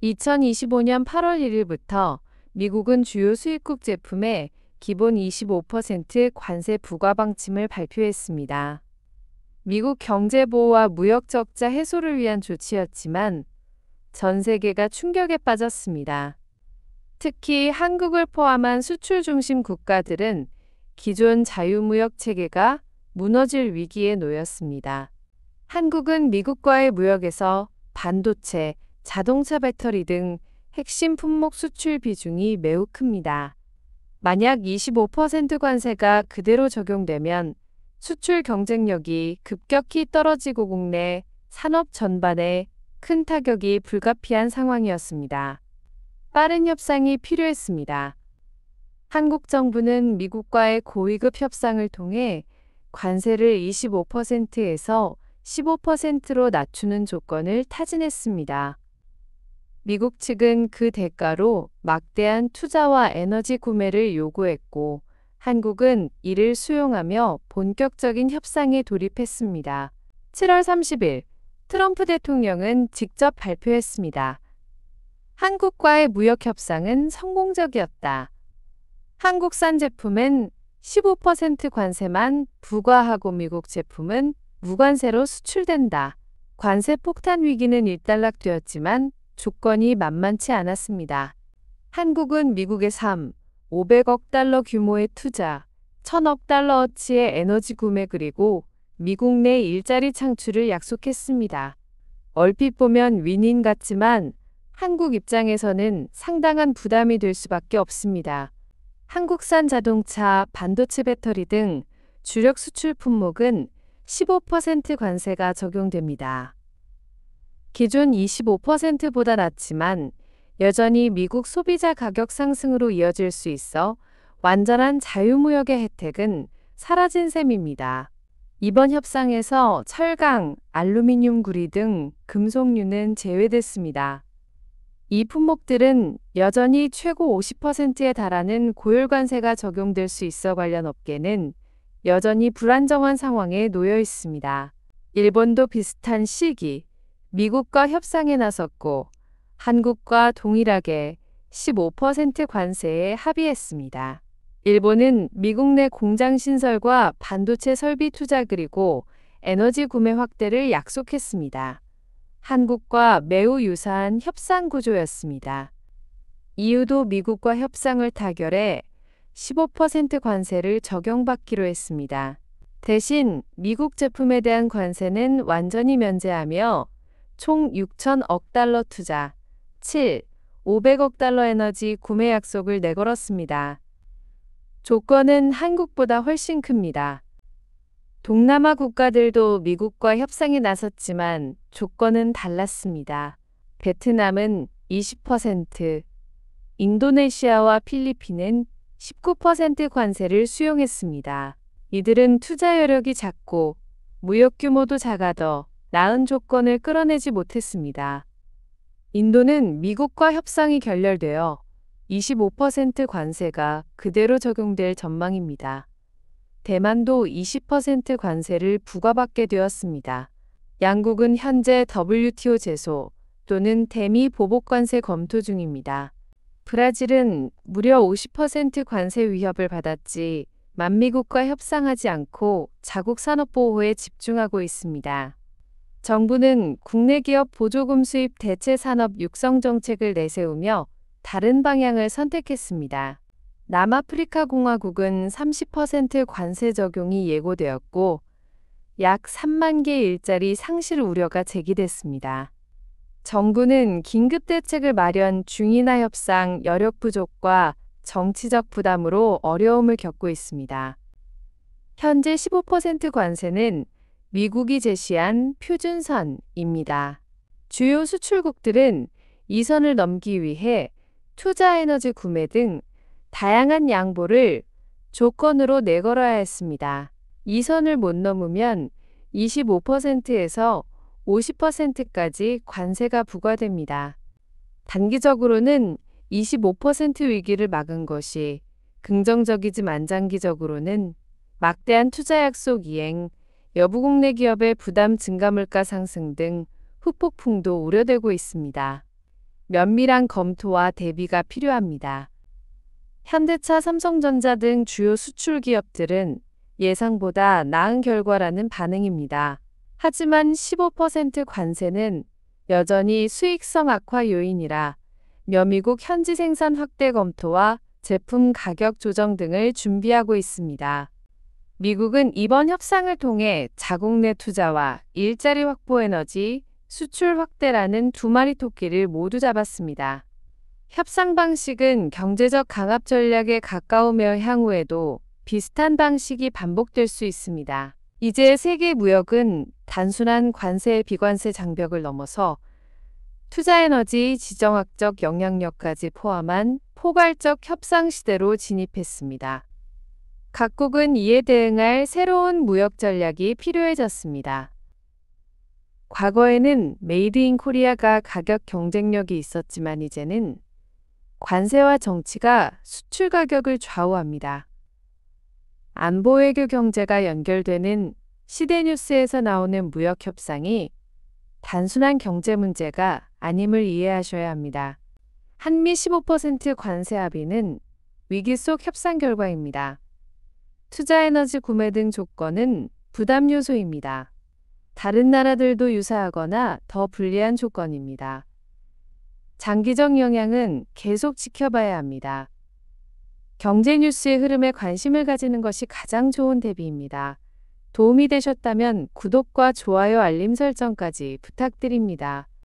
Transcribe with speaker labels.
Speaker 1: 2025년 8월 1일부터 미국은 주요 수입국 제품에 기본 25% 관세 부과 방침을 발표했습니다. 미국 경제 보호와 무역 적자 해소를 위한 조치였지만 전 세계가 충격에 빠졌습니다. 특히 한국을 포함한 수출 중심 국가들은 기존 자유무역 체계가 무너질 위기에 놓였습니다. 한국은 미국과의 무역에서 반도체, 자동차 배터리 등 핵심 품목 수출 비중이 매우 큽니다. 만약 25% 관세가 그대로 적용되면 수출 경쟁력이 급격히 떨어지고 국내 산업 전반에 큰 타격이 불가피한 상황이었습니다. 빠른 협상이 필요했습니다. 한국 정부는 미국과의 고위급 협상을 통해 관세를 25%에서 15%로 낮추는 조건을 타진했습니다. 미국 측은 그 대가로 막대한 투자와 에너지 구매를 요구했고, 한국은 이를 수용하며 본격적인 협상에 돌입했습니다. 7월 30일, 트럼프 대통령은 직접 발표했습니다. 한국과의 무역 협상은 성공적이었다. 한국산 제품은 15% 관세만 부과하고 미국 제품은 무관세로 수출된다. 관세 폭탄 위기는 일단락되었지만 조건이 만만치 않았습니다. 한국은 미국의 500억 달러 규모의 투자, 1000억 달러어치의 에너지 구매 그리고 미국 내 일자리 창출을 약속했습니다. 얼핏 보면 윈윈 같지만 한국 입장에서는 상당한 부담이 될 수밖에 없습니다. 한국산 자동차, 반도체 배터리 등 주력 수출 품목은 15% 관세가 적용됩니다. 기존 25%보다 낮지만 여전히 미국 소비자 가격 상승으로 이어질 수 있어 완전한 자유무역의 혜택은 사라진 셈입니다. 이번 협상에서 철강, 알루미늄 구리 등 금속류는 제외됐습니다. 이 품목들은 여전히 최고 50%에 달하는 고율관세가 적용될 수 있어 관련 업계는 여전히 불안정한 상황에 놓여 있습니다. 일본도 비슷한 시기 미국과 협상에 나섰고 한국과 동일하게 15% 관세에 합의했습니다. 일본은 미국 내 공장 신설과 반도체 설비 투자 그리고 에너지 구매 확대를 약속했습니다. 한국과 매우 유사한 협상 구조였습니다. EU도 미국과 협상을 타결해 15% 관세를 적용받기로 했습니다. 대신 미국 제품에 대한 관세는 완전히 면제하며 총 6천억 달러 투자, 500억 달러 에너지 구매 약속을 내걸었습니다. 조건은 한국보다 훨씬 큽니다. 동남아 국가들도 미국과 협상에 나섰지만 조건은 달랐습니다. 베트남은 20%, 인도네시아와 필리핀은 19% 관세를 수용했습니다. 이들은 투자 여력이 작고 무역 규모도 작아더 나은 조건을 끌어내지 못했습니다. 인도는 미국과 협상이 결렬되어 25% 관세가 그대로 적용될 전망입니다. 대만도 20% 관세를 부과받게 되었습니다. 양국은 현재 WTO 제소 또는 대미 보복 관세 검토 중입니다. 브라질은 무려 50% 관세 위협을 받았지만 미국과 협상하지 않고 자국 산업 보호에 집중하고 있습니다. 정부는 국내 기업 보조금 수입 대체 산업 육성 정책을 내세우며 다른 방향을 선택했습니다. 남아프리카 공화국은 30% 관세 적용이 예고되었고 약 3만 개의 일자리 상실 우려가 제기됐습니다. 정부는 긴급 대책을 마련 중이나 협상 여력 부족과 정치적 부담으로 어려움을 겪고 있습니다. 현재 15% 관세는 미국이 제시한 표준선입니다. 주요 수출국들은 이 선을 넘기 위해 투자 에너지 구매 등 다양한 양보를 조건으로 내걸어야 했습니다. 이 선을 못 넘으면 25%에서 50%까지 관세가 부과됩니다. 단기적으로는 25% 위기를 막은 것이 긍정적이지만 장기적으로는 막대한 투자 약속 이행, 여부국 내 기업의 부담 증가 물가 상승 등 후폭풍도 우려되고 있습니다. 면밀한 검토와 대비가 필요합니다. 현대차, 삼성전자 등 주요 수출 기업들은 예상보다 나은 결과라는 반응입니다. 하지만 15% 관세는 여전히 수익성 악화 요인이라 미국 현지 생산 확대 검토와 제품 가격 조정 등을 준비하고 있습니다. 미국은 이번 협상을 통해 자국 내 투자와 일자리 확보, 에너지 수출 확대라는 두 마리 토끼를 모두 잡았습니다. 협상 방식은 경제적 강압 전략에 가까우며 향후에도 비슷한 방식이 반복될 수 있습니다. 이제 세계 무역은 단순한 관세, 비관세 장벽을 넘어서 투자, 에너지, 지정학적 영향력까지 포함한 포괄적 협상 시대로 진입했습니다. 각국은 이에 대응할 새로운 무역 전략이 필요해졌습니다. 과거에는 메이드 인 코리아가 가격 경쟁력이 있었지만 이제는 관세와 정치가 수출 가격을 좌우합니다. 안보, 외교, 경제가 연결되는 시대 뉴스에서 나오는 무역 협상이 단순한 경제 문제가 아님을 이해하셔야 합니다. 한미 15% 관세 합의는 위기 속 협상 결과입니다. 투자, 에너지 구매 등 조건은 부담 요소입니다. 다른 나라들도 유사하거나 더 불리한 조건입니다. 장기적 영향은 계속 지켜봐야 합니다. 경제 뉴스의 흐름에 관심을 가지는 것이 가장 좋은 대비입니다. 도움이 되셨다면 구독과 좋아요, 알림 설정까지 부탁드립니다.